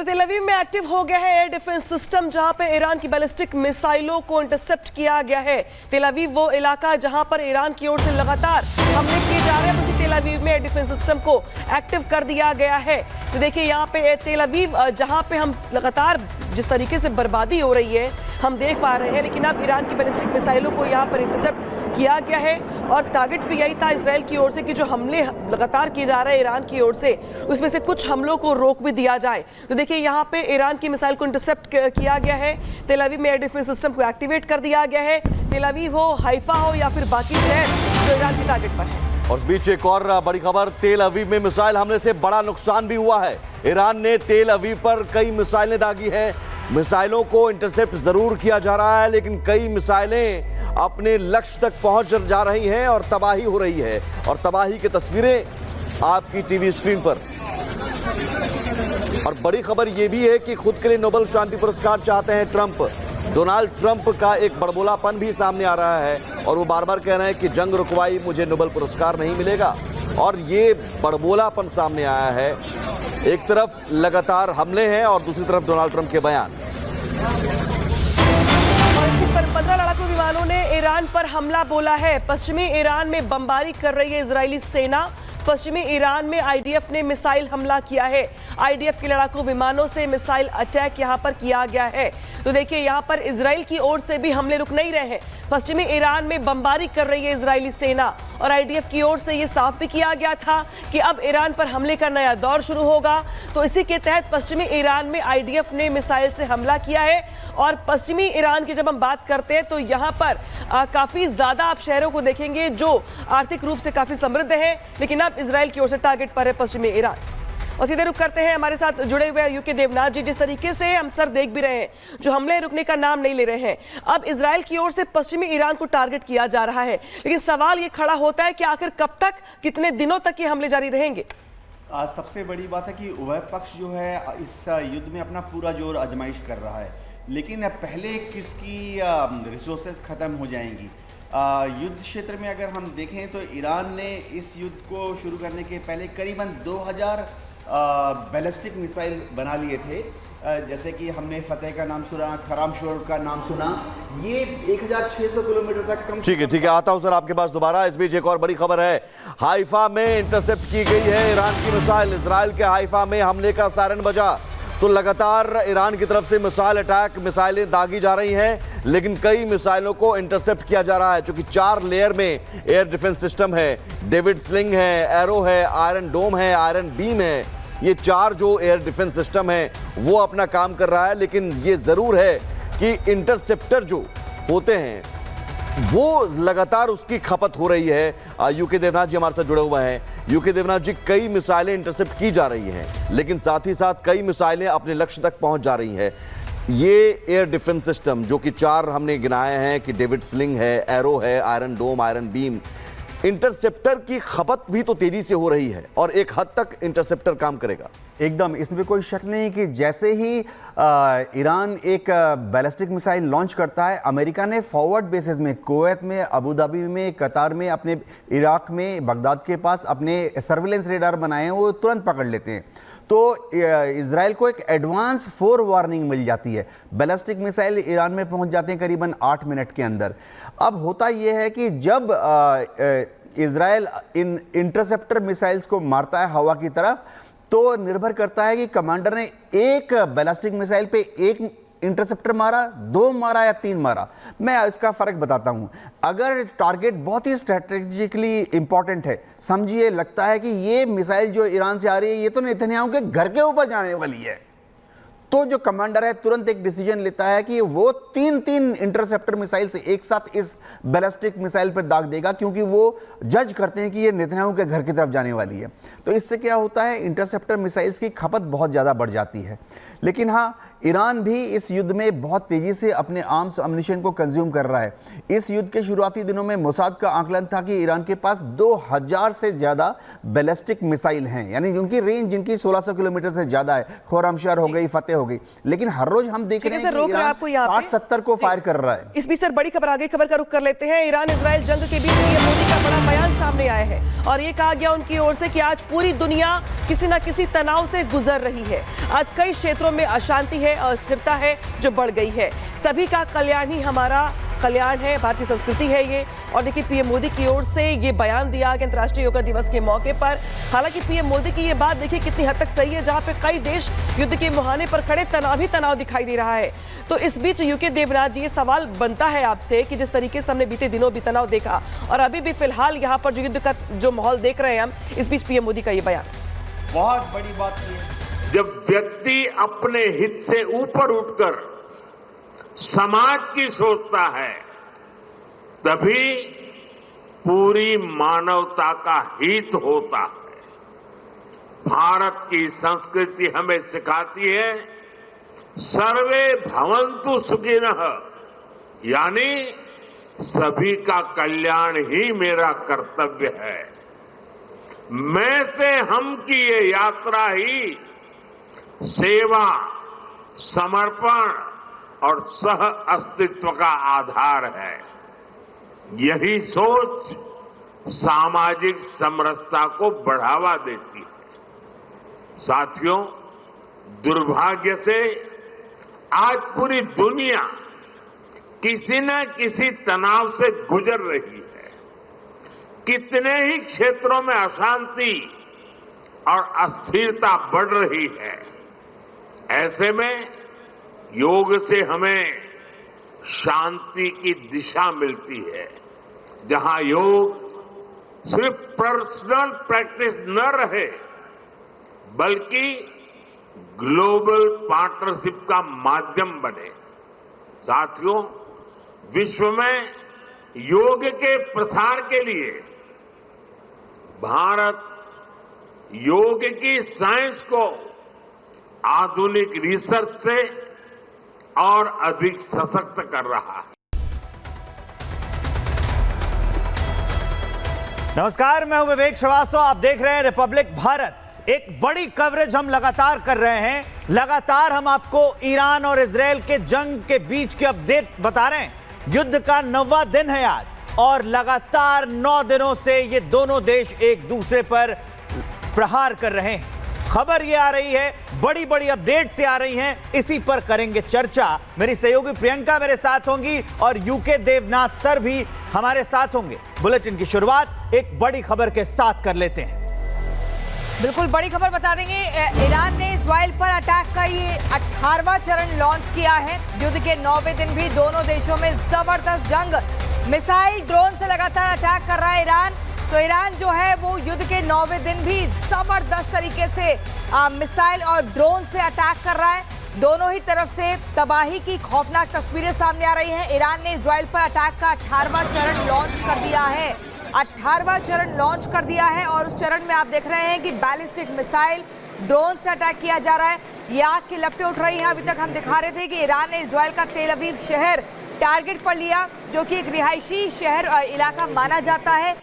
तो तेल अवीव में एक्टिव हो गया है एयर डिफेंस सिस्टम, जहां पे ईरान की बैलिस्टिक मिसाइलों को इंटरसेप्ट किया गया है। तेल अवीव वो इलाका जहां पर ईरान की ओर से लगातार हमले किए जा रहे हैं, उसी तेल अवीव में एयर डिफेंस सिस्टम को एक्टिव कर दिया गया है। तो देखिए यहाँ पे तेल अवीव जहां पे हम लगातार जिस तरीके से बर्बादी हो रही है हम देख पा रहे हैं, लेकिन अब ईरान की बैलिस्टिक मिसाइलों को यहाँ पर इंटरसेप्ट किया गया है और टारगेट भी यही था इजराइल की ओर से कि जो हमले लगातार किए जा रहे हैं ईरान की ओर से, उसमें से कुछ हमलों को रोक भी दिया जाए। तो देखिए यहाँ पे ईरान की मिसाइल को इंटरसेप्ट किया गया है। तेल अवीव में एयर डिफेंस सिस्टम को एक्टिवेट कर दिया गया है। तेल अवीव हो, हाइफा हो या फिर बाकी शहर जो ईरान के टारगेट पर है। और इस बीच एक और बड़ी खबर, तेल अवीव में मिसाइल हमले से बड़ा नुकसान भी हुआ है। ईरान ने तेल अवीव पर कई मिसाइलें दागी हैं। मिसाइलों को इंटरसेप्ट जरूर किया जा रहा है, लेकिन कई मिसाइलें अपने लक्ष्य तक पहुंच जा रही हैं और तबाही हो रही है। और तबाही की तस्वीरें आपकी टीवी स्क्रीन पर। और बड़ी खबर यह भी है कि खुद के लिए नोबेल शांति पुरस्कार चाहते हैं ट्रंप। डोनाल्ड ट्रंप का एक बड़बोलापन भी सामने आ रहा है और वो बार बार कह रहे हैं कि जंग रुकवाई मुझे नोबेल पुरस्कार नहीं मिलेगा। और ये बड़बोलापन सामने आया है। एक तरफ लगातार हमले हैं और दूसरी तरफ डोनाल्ड ट्रंप के बयान। 15 लड़ाकू विमानों ने ईरान पर हमला बोला है। पश्चिमी ईरान में बमबारी कर रही है इजरायली सेना। पश्चिमी ईरान में आईडीएफ ने मिसाइल हमला किया है। आईडीएफ के लड़ाकू विमानों से मिसाइल अटैक यहां पर किया गया है। तो देखिए यहां पर इजराइल की ओर से भी हमले रुक नहीं रहे हैं। पश्चिमी ईरान में बमबारी कर रही है इजरायली सेना और आईडीएफ की ओर से यह साफ भी किया गया था कि अब ईरान पर हमले का नया दौर शुरू होगा। तो इसी के तहत पश्चिमी ईरान में आईडीएफ ने मिसाइल से हमला किया है। और पश्चिमी ईरान की जब हम बात करते हैं तो यहाँ पर काफी ज्यादा आप शहरों को देखेंगे जो आर्थिक रूप से काफी समृद्ध है, लेकिन अब इजराइल की ओर से टारगेट पर है पश्चिमी ईरान। और सीधे रुक करते हैं, हमारे साथ जुड़े हुए यूके देवनाथ जी। जिस तरीके से हम सर देख भी रहे हैं, जो हमले रुकने का नाम नहीं ले रहे हैं। अब इजराइल की ओर से पश्चिमी ईरान को टारगेट किया जा रहा है, लेकिन सवाल ये खड़ा होता है कि आखिर कब तक, कितने दिनों तक ये हमले जारी रहेंगे। सबसे बड़ी बात है कि उभय पक्ष जो है इस युद्ध में अपना पूरा जोर आजमाइश कर रहा है, लेकिन पहले किसकी रिसोर्सेज ख़त्म हो जाएंगी। युद्ध क्षेत्र में अगर हम देखें तो ईरान ने इस युद्ध को शुरू करने के पहले करीबन 2000 बैलिस्टिक मिसाइल बना लिए थे। जैसे कि हमने फतेह का नाम सुना, खरामशोर का नाम सुना। ये 1600 किलोमीटर तक कम। ठीक है, आता हूं सर आपके पास दोबारा। इस बीच एक और बड़ी खबर है, हाइफा में इंटरसेप्ट की गई है ईरान की मिसाइल। इजराइल के हाइफा में हमले का सायरन बजा तो लगातार ईरान की तरफ से मिसाइल अटैक, मिसाइलें दागी जा रही हैं, लेकिन कई मिसाइलों को इंटरसेप्ट किया जा रहा है। क्योंकि 4 लेयर में एयर डिफेंस सिस्टम है, डेविड स्लिंग है, एरो है, आयरन डोम है, आयरन बीम है। ये 4 जो एयर डिफेंस सिस्टम है वो अपना काम कर रहा है, लेकिन ये जरूर है कि इंटरसेप्टर जो होते हैं वो लगातार उसकी खपत हो रही है। यूके देवनाथ जी हमारे साथ जुड़े हुए हैं। यूके देवनाथ जी, कई मिसाइलें इंटरसेप्ट की जा रही हैं, लेकिन साथ ही साथ कई मिसाइलें अपने लक्ष्य तक पहुंच जा रही हैं। ये एयर डिफेंस सिस्टम जो कि 4 हमने गिनाए हैं कि डेविड स्लिंग है, एरो है, आयरन डोम, आयरन बीम, इंटरसेप्टर की खपत भी तो तेजी से हो रही है और एक हद तक इंटरसेप्टर काम करेगा। एकदम, इसमें कोई शक नहीं कि जैसे ही ईरान एक बैलिस्टिक मिसाइल लॉन्च करता है, अमेरिका ने फॉरवर्ड बेसिस में कुवैत में, अबू धाबी में, कतार में, अपने इराक में, बगदाद के पास अपने सर्विलेंस रेडार बनाए हैं, वो तुरंत पकड़ लेते हैं। तो इजराइल को एक एडवांस फोर वार्निंग मिल जाती है। बैलिस्टिक मिसाइल ईरान में पहुंच जाते हैं करीबन 8 मिनट के अंदर। अब होता यह है कि जब इजराइल इन इंटरसेप्टर मिसाइल्स को मारता है हवा की तरफ, तो निर्भर करता है कि कमांडर ने एक बैलिस्टिक मिसाइल पे एक इंटरसेप्टर मारा, 2 मारा या 3 मारा। मैं इसका फर्क बताता हूं। अगर टारगेट बहुत ही स्ट्रेटेजिकली इंपॉर्टेंट है, समझिए लगता है कि ये मिसाइल जो ईरान से आ रही है ये तो नेतन्याहू के घर के ऊपर जाने वाली है, तो जो कमांडर है तुरंत एक डिसीजन लेता है कि वो 3 इंटरसेप्टर मिसाइल से एक साथ इस बैलिस्टिक मिसाइल पर दाग देगा, क्योंकि वो जज करते हैं कि ये नेतन्याहू के घर की तरफ जाने वाली है। तो इससे क्या होता है, इंटरसेप्टर मिसाइल्स की खपत बहुत ज़्यादा बढ़ जाती है। लेकिन हाँ, ईरान भी इस युद्ध में बहुत तेज़ी से अपने आर्म्स अम्युनिशन को कंज्यूम कर रहा है। इस युद्ध के शुरुआती दिनों में मोसाद का आकलन था कि ईरान के पास 2000 से ज़्यादा बैलिस्टिक मिसाइल हैं, यानी उनकी रेंज जिनकी 1600 किलोमीटर से ज़्यादा है। खुर्रमशर हो गई, फतेह हो गई। लेकिन हर रोज हम देख रहे हैं कि ईरान 60-70 को फायर कर रहा है। इस बीच सर बड़ी खबर, आगे खबर का रुख कर लेते हैं। ईरान इजराइल जंग के बीच पीएम मोदी का बड़ा बयान सामने आया है और ये कहा गया उनकी ओर से कि आज पूरी दुनिया किसी न किसी तनाव से गुजर रही है। आज कई क्षेत्रों में अशांति है, अस्थिरता है जो बढ़ गई है। सभी का कल्याण ही हमारा कल्याण है, भारतीय संस्कृति है ये। और देखिए पीएम मोदी की ओर से ये बयान दिया कि अंतर्राष्ट्रीय योगा दिवस के मौके पर। हालांकि पीएम मोदी की ये बात देखिए कितनी हद तक सही है, जहां पे कई देश युद्ध के मुहाने पर खड़े, तनाव दिखाई दे रहा है। तो इस बीच यूके देवनाथ जी, ये सवाल बनता है आपसे कि जिस तरीके से हमने बीते दिनों भी तनाव देखा और अभी भी फिलहाल यहाँ पर जो युद्ध का जो माहौल देख रहे हैं हम, इस बीच पीएम मोदी का ये बयान बहुत बड़ी बात है। जब व्यक्ति अपने हित से ऊपर उठकर समाज की सोचता है, तभी पूरी मानवता का हित होता है। भारत की संस्कृति हमें सिखाती है सर्वे भवन्तु सुखिनः, यानी सभी का कल्याण ही मेरा कर्तव्य है। मैं से हम की ये यात्रा ही सेवा, समर्पण और सह अस्तित्व का आधार है। यही सोच सामाजिक समरसता को बढ़ावा देती है। साथियों, दुर्भाग्य से आज पूरी दुनिया किसी न किसी तनाव से गुजर रही है। कितने ही क्षेत्रों में अशांति और अस्थिरता बढ़ रही है। ऐसे में योग से हमें शांति की दिशा मिलती है, जहां योग सिर्फ पर्सनल प्रैक्टिस न रहे, बल्कि ग्लोबल पार्टनरशिप का माध्यम बने। साथियों, विश्व में योग के प्रसार के लिए भारत योग की साइंस को आधुनिक रिसर्च से और अधिक सशक्त कर रहा है। नमस्कार, मैं हूं विवेक श्रीवास्तव। आप देख रहे हैं रिपब्लिक भारत। एक बड़ी कवरेज हम लगातार कर रहे हैं। लगातार हम आपको ईरान और इजरायल के जंग के बीच के अपडेट बता रहे हैं। युद्ध का 9वां दिन है आज और लगातार 9 दिनों से ये दोनों देश एक दूसरे पर प्रहार कर रहे हैं। खबर ये आ रही है, बड़ी बड़ी अपडेट से आ रही हैं, इसी पर करेंगे चर्चा। मेरी सहयोगी प्रियंका मेरे साथ होंगी और यूके देवनाथ सर भी हमारे साथ होंगे। बुलेटिन की शुरुआत एक बड़ी खबर के साथ कर लेते हैं। बिल्कुल बड़ी खबर बता देंगे। ईरान ने इजराइल पर अटैक का ये 18वां चरण लॉन्च किया है। युद्ध के 9वें दिन भी दोनों देशों में जबरदस्त जंग, मिसाइल, ड्रोन से लगातार अटैक कर रहा है ईरान। तो ईरान जो है वो युद्ध के 9वें दिन भी जबरदस्त तरीके से मिसाइल और ड्रोन से अटैक कर रहा है। दोनों ही तरफ से तबाही की खौफनाक तस्वीरें सामने आ रही हैं। ईरान ने इजराइल पर अटैक का 18वां चरण लॉन्च कर दिया है। 18वां चरण लॉन्च कर दिया है और उस चरण में आप देख रहे हैं कि बैलिस्टिक मिसाइल, ड्रोन से अटैक किया जा रहा है। ये आग की लपटें उठ रही हैं। अभी तक हम दिखा रहे थे कि ईरान ने इजराइल का तेल अवीव शहर टारगेट पर लिया, जो कि एक रिहायशी शहर इलाका माना जाता है।